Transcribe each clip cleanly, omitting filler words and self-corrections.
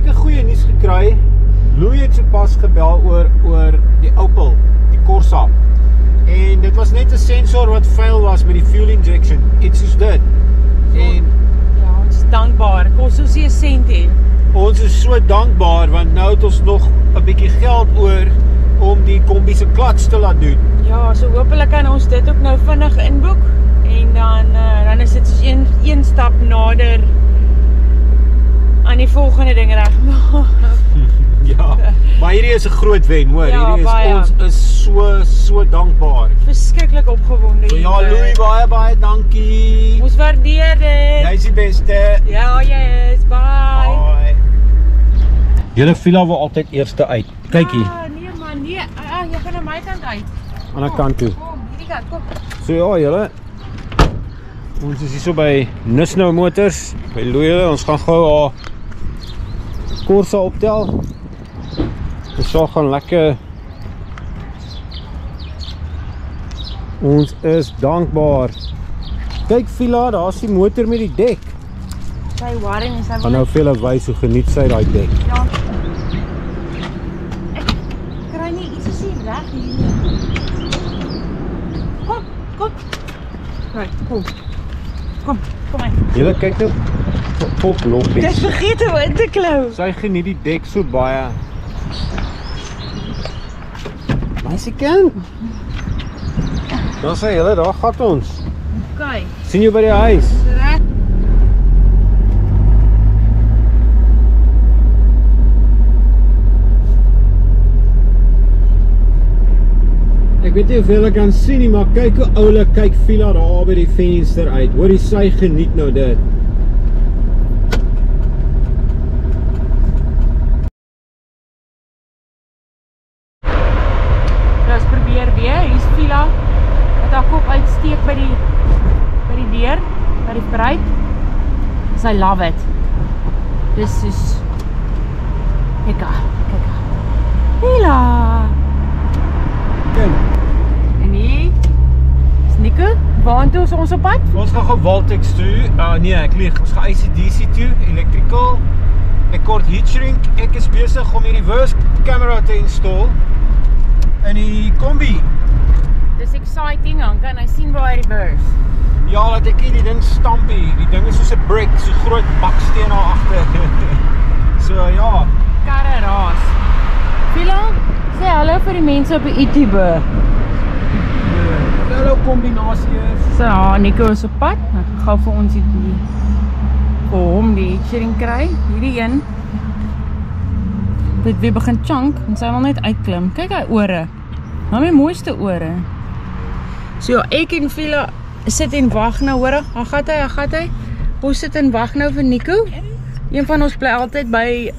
ook 'n goeie nuus gekry. Louis het sopas gebel oor die Opel, die Corsa. En dit was net 'n sensor wat fail was met die fuel injection, iets soos dit. En ja, ons is dankbaar. Kos ons nie 'n sent hê. ons is so dankbaar want nou het ons nog 'n bietjie geld oor om die kombi se klats te laat doen. Ja, so hopelik kan ons dit ook nou vinnig inboek en dan is dit soos een stap nader aan die volgende ding regmaak. Ja, maar hierdie is 'n groot wen, hoor. Ja, hierdie is baie. ons is so dankbaar. Verskriklik opgewonde. So ja, Louis, baie dankie. Ons waardeer dit. Jy's die beste. Ja, yes, bye. Bye. Julle Villa wil altyd eerste uit. Kyk hier, Nee man, nee. Jy gaan aan my kant uit. aan die kant toe. Kom, hierdie kant, kom. So ja, julle. Ons is hier so by Nisnou Motors, by Louis. Ons gaan gou haar Corsa optel. Ons sal gaan lekker. Ons is dankbaar. Kyk Villa, daar's die motor met die dek. Sy waring is hy. Gaan nou vir hulle wys hoe geniet sy daai dek. Ja. Ek kry nie iets as hier reg hier. Kom. Right, kom maar. Julle kyk nou op Dis loppies. vergeet om in te klou. Sy geniet die dek so baie. Meisiekind. Dan sê julle, daar gaan ons. Okay. Sien jou by die huis. Reg. Ek weet nie of julle kan sien nie, maar kyk hoe oulik kyk Villa daar by die venster uit. Hoor die sy geniet nou dit. Ons probeer weer. Hier's Villa wat haar kop uitsteek by die deur, by die bruid. Sy love it. Dis is kyk. Villa. En hier is Nico. Waartoe is ons op pad? Ons gaan gou Waltex toe. Nee, ek lieg. Ons gaan ICDC toe, electrical. Ek kort heatshrink. Ek is besig om die reverse camera te install in die kombi. Dis exciting, han kan hy sien waar hy reverse. Ja, laat ek hier die ding stamp hier. Die ding is soos 'n brick, so groot baksteen daar agter. So ja. Karre raas. Villa, sê hallo vir die mense op die YouTube. Hallo kombinasie is. So, Nico is op pad. Ek gaan gou vir ons vir hom die heatshrink kry. Hierdie een het weer begin chunk en sy wil net uitklim. Kyk hy ore. Nou my mooiste ore. So ek en Villa sit en wag nou, hoor. Daar gaan hy. Ons sit en wag nou vir Nico. Een van ons bly altyd by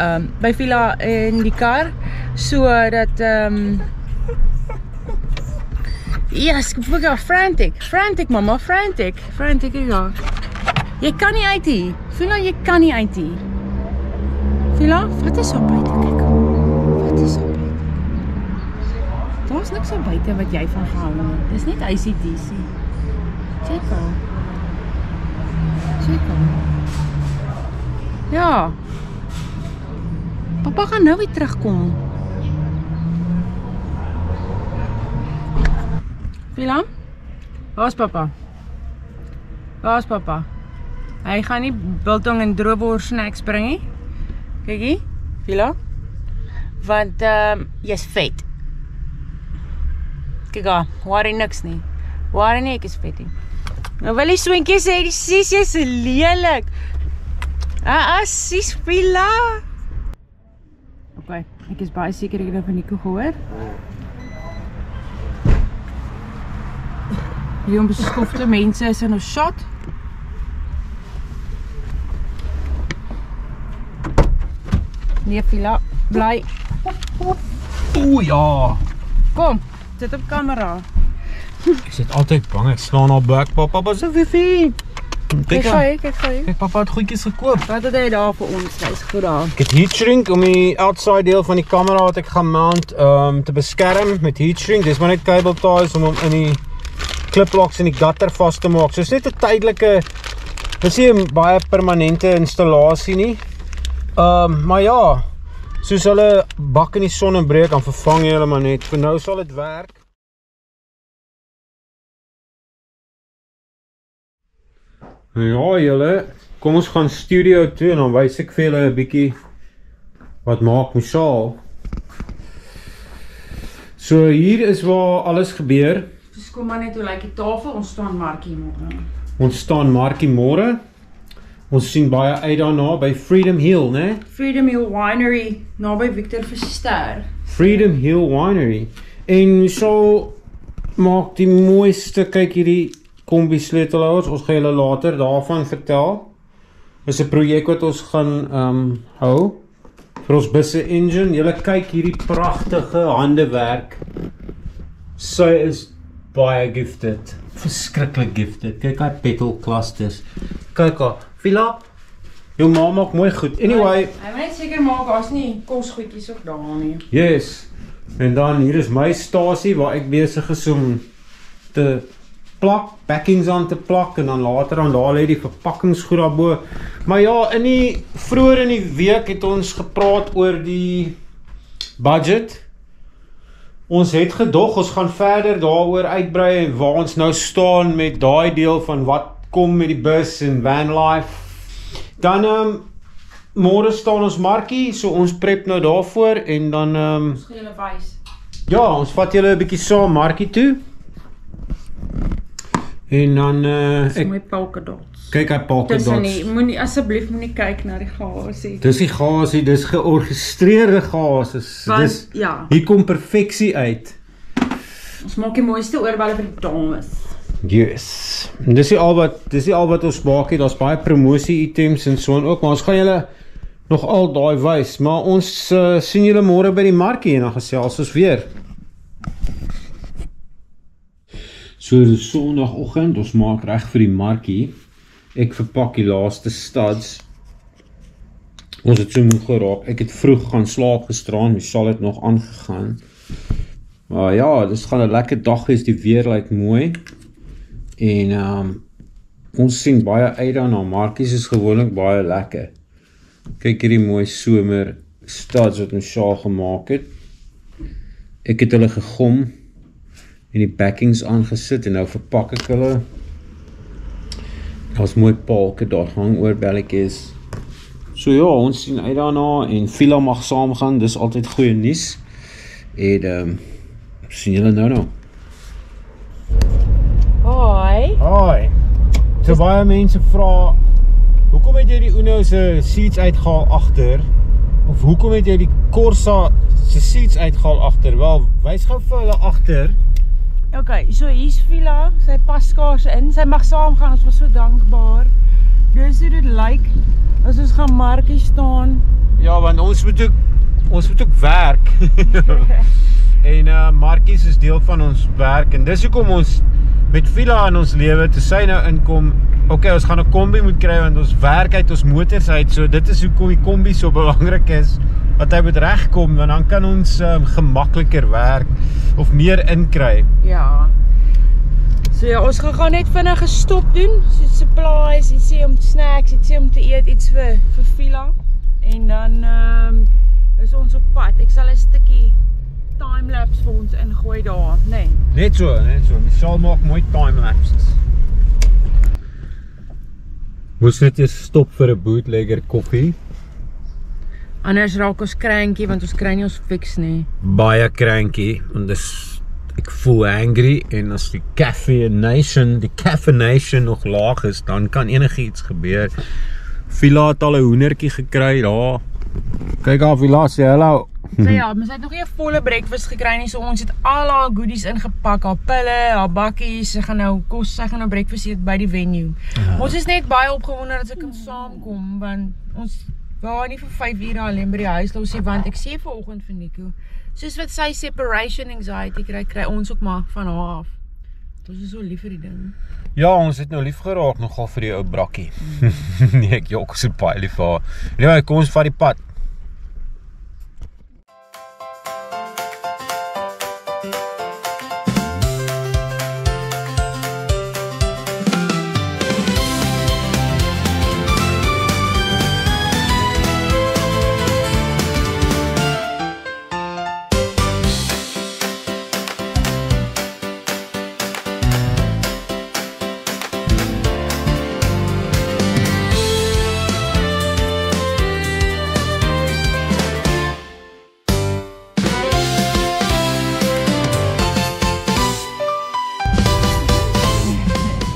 Villa in die kar, so dat yes, frantic mama, frantic ja. Jy kan nie uit hier. Villa, jy kan nie uit hier. Villa, wat is op buite? Kyk. Wat is op buite? Daar's niks op buite wat jy van gehou het. Dis net ICDC. Check al. Ja. Papa gaan nou weer terugkom. Villa? Waar's papa? Hy gaan nie biltong en droëbors snacks bring nie. Kykie, Villa. Want jy's vet. Kyk daar, waar hy niks nie. Waar nie, ek is vet nie. Nou wil die swinkie sê, die sis is lelik. Sis Villa. Okay, ek is baie seker ek het nou van Nico gehoor. Hier om beskofte mense is in ons shot. Nee, Villa, bly. O ja. Kom, sit op kamera. Ek sit altyd bang ek slaan haar bek. Papa se wifi. Kyk hy. Kyk, papa het goedjies gekoop. Wat het hy daar vir ons? Hy's goed daar. Ek het heatshrink om die outside deel van die kamera wat ek gaan mount te beskerm met heatshrink. Dis maar net cable ties om hom in die kliplocks in die gutter vas te maak. So is net 'n tydelike, dis nie 'n baie permanente installasie nie. Maar ja, soos hulle bak in die son en breek, dan vervang jy hulle maar net. Vir nou sal dit werk. Ja julle, kom ons gaan studio toe en dan wys ek vir julle 'n bietjie wat maak Michelle. So hier is waar alles gebeur. Dus kom maar net hoe lyk die tafel, ons staan Markie môre. Ons staan Markie môre. Ons sien baie uit daarna by Freedom Hill, né? Freedom Hill Winery, naby Victor Verster. Freedom Hill Winery. En so maak die mooiste, kyk hierdie kombi sleutelhouers, ons gaan julle later daarvan vertel. Dis 'n projek wat ons gaan hou vir ons busse engine. Julle kyk hierdie pragtige handewerk. Sy is baie gifted, verskriklik gifted. Kyk haar petal clusters. Kyk haar, Vila, jou ma maak mooi goed. Anyway, Hy moet net seker maak daar's nie kosgoedjies of daar nie. yes. En dan hier is my stasie waar ek besig is om te plak, backings aan te plak en dan later aan daar lê die verpakkingsgoed daarbo. Maar ja, vroeër in die week het ons gepraat oor die budget. Ons het gedog, ons gaan verder daaroor uitbrei en waar ons nou staan met daai deel van wat kom met die bus en van life. Dan môre staan ons Markie, so ons prep nou daarvoor en dan Ons gaan julle wys. ja, ons vat julle 'n bietjie saam Markie toe. En dan Dis mooi polka dots. kyk hy polka Tussen dots. nie, moenie asseblief moenie kyk na die gasie. Dis die gasie, dis georgestreerde gases. Want, Dis ja. hier kom perfeksie uit. Ons maak die mooiste oorbelle vir die dames. Yes. En dis nie al wat ons maak nie. Daar's baie promosie items en so en ook, maar ons gaan julle nog al daai wys, maar ons sien julle môre by die Markie en dan gesels ons weer. So dis Sondagoggend, ons maak reg vir die Markie. Ek verpak die laaste studs. Ons het so moeg geraak. Ek het vroeg gaan slaap gisteraan, Michelle het nog aangegaan. Maar ja, dis gaan 'n lekker dag wees, die weer lyk mooi. En ons sien baie uit daarna. Markies is gewoonlik baie lekker. Kyk hierdie mooi somer studs wat Michelle gemaak het. Ek het hulle gegom en die backings aangesit en nou verpak ek hulle. Daar's mooi palke daar hang oor belletjies. So ja, ons sien uit daarna en Vila mag saamgaan, dis altyd goeie nuus. En sien julle nou. Hoi. Hoi. So baie mense vra, hoekom het jy die Uno se seats uitgehaal agter? Of hoekom het jy die Corsa se seats uitgehaal agter? Wel, wys gou vir hulle agter. Okay, so hier's Vila, sy pas skaars in. Sy mag saamgaan, ons was so dankbaar. Dis hoe dit lyk as ons gaan Markie staan. Ja, want ons moet ook werk. En Markies is deel van ons werk en dis hoekom ons met Vila in ons lewe, toe sy nou inkom, okay, ons gaan 'n kombi moet kry want ons werk uit ons motors uit, so dit is hoekom die kombi so belangrik is, dat hy moet regkom, want dan kan ons gemakliker werk of meer inkry. Ja. So ja, ons gaan net vinnig 'n stop doen, so supplies, ietsie om snacks, ietsie om te eet, iets vir Vila. En dan is ons op pad. Ek sal 'n stukkie timelapse vir ons ingooi daar, nee. Net so. Michelle maak mooi timelapses. Moes net eers stop vir 'n bootlegger koffie. Anders raak ons krankie, want ons kry nie ons fix nie. Baie cranky, want ek voel angry en as die caffeination nog laag is, dan kan enigiets gebeur. Vila het al 'n hoendertjie gekry daar. Kyk af, Vila sê hallo. So ja, maar sy het nog nie 'n volle breakfast gekry nie, so ons het al haar goodies ingepak, haar pille, haar bakkies, sy gaan nou breakfast eet by die venue. Ons is net baie opgewonde dat sy kan saamkom, want ons wou nie vir 5 ure alleen by die huis los nie, want ek sê vanoggend vir Nico, soos wat sy separation anxiety kry ons ook maar van haar af. Ons is so lief vir die ding. Ja, ons het nou lief geraak nogal vir die ou brakkie. Nee, ek jok so baie lief vir haar. Anyway, kom ons vat die pad.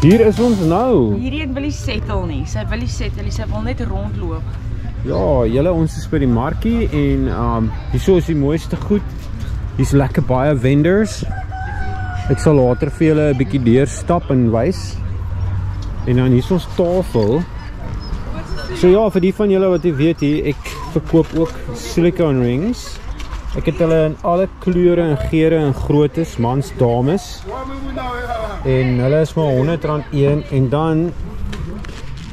Hier is ons nou. Hierdie een wil nie settle nie. Sy wil nie settle nie, sy wil net rondloop. Ja, julle, ons is by die markie en hierso is die mooiste goed. Hier's lekker baie vendors. Ek sal later vir julle 'n bietjie deurstap en wys. En dan hier is ons tafel. So ja, vir die van julle wat jy weet hier, ek verkoop ook silicone rings. Ek het hulle in alle kleure en geure en groottes, mans, dames. En hulle is maar R100 een. En dan,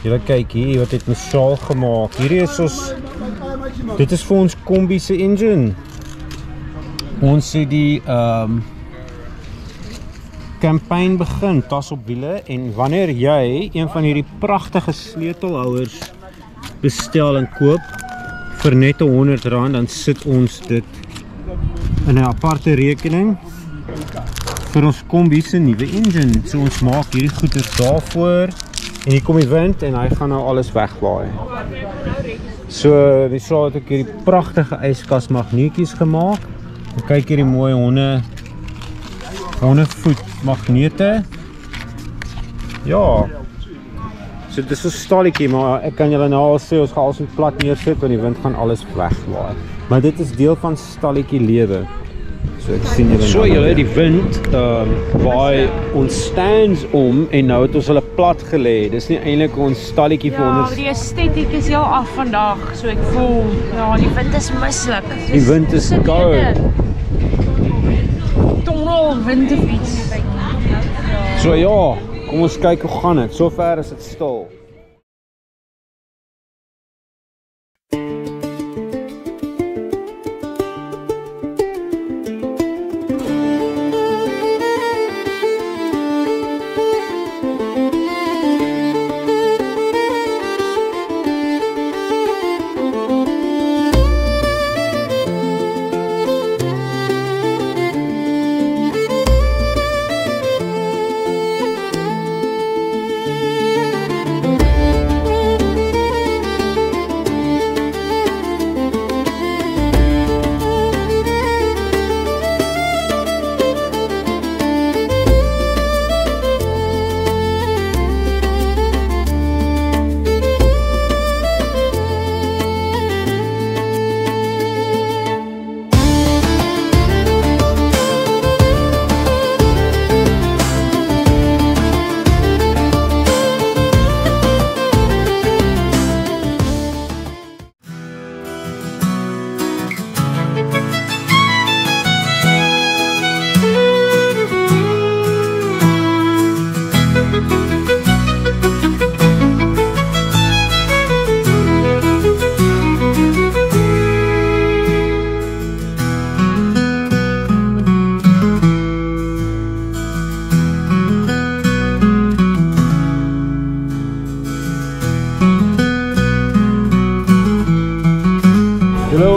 julle kyk hier, wat het Michelle gemaak. Hierdie is ons, dit is vir ons kombi se engine. Ons het die campaign begin, tas op wiele. En wanneer jy een van hierdie pragtige sleutelhouers bestel en koop vir net R100, dan sit ons dit in 'n aparte rekening vir ons kombi se nuwe engine. So ons maak hierdie goeders daarvoor en hier kom die wind en hy gaan nou alles wegwaai. So die Saal het ook hierdie pragtige yskas magneetjies gemaak. En kyk hierdie mooi hondevoet magnete. Ja. So dit is 'n stalletjie, maar ek kan julle nou al sê ons gaan alles met plat neersit want die wind gaan alles wegwaai. Maar dit is deel van stalletjie lewe. So ek sien julle. So julle, die wind waai ons stands om en nou het ons hulle plat gelê. Dis nie eintlik ons stalletjie vir ons. Ja, die estetiek is heel af vandag, so ek voel, ja, die wind is mislik. Die wind is koud. Tonnel wind of iets. So ja, kom ons kyk hoe gaan dit. Sover is dit stil.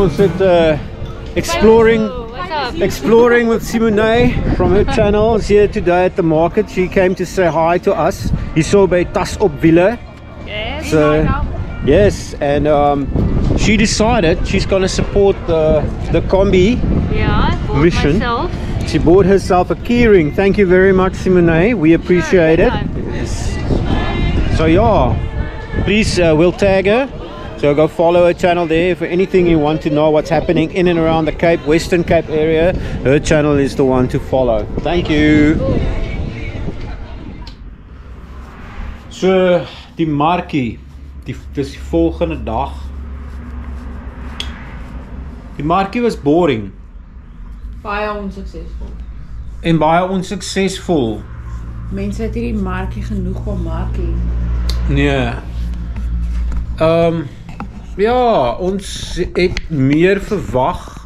Ons het exploring with Simone from her channel. Is here today at the market. She came to say hi to us. Hier so by Tas op Wiele. Yes. So, yes, and she decided she's going to support the combi mission. Myself. She bought herself a keyring. Thank you very much, Simone. We appreciate it. So yeah, please we'll tag her. So go follow her channel there for anything you want to know what's happening in and around the Cape, Western Cape area. Her channel is the one to follow. Thank you. So die markie, dis die volgende dag. Die markie was boring. Baie onsuksesvol. En baie onsuksesvol. Mense het hierdie markie genoeg van markie. Nee. Ja, ons het meer verwag.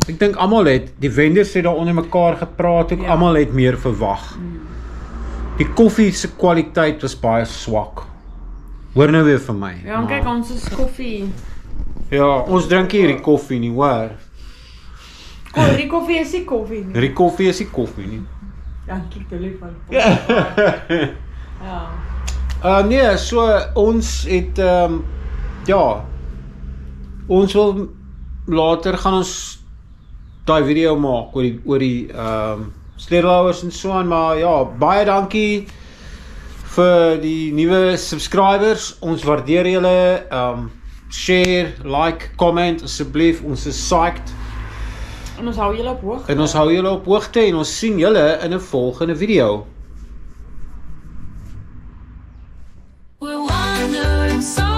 Ek dink almal het, die vendors het daar onder mekaar gepraat, ook almal het meer verwag. Die koffie se kwaliteit was baie swak. Hoor nou weer van my. Ja, en kyk, ons is koffie. Ja, ons drink hierdie koffie nie, hoor. Die koffie is nie koffie nie. Hierdie koffie is nie koffie nie. Dankie, telefoon. Ja. Nee, so ons het ja, ons wil later gaan ons daai video maak oor die sleutelhouers en so aan, maar ja, baie dankie vir die nuwe subscribers. Ons waardeer julle. Share, like, comment asseblief. Ons is psyched. En ons hou julle op hoogte. En ons hou julle op hoogte en ons sien julle in 'n volgende video. We're wandering so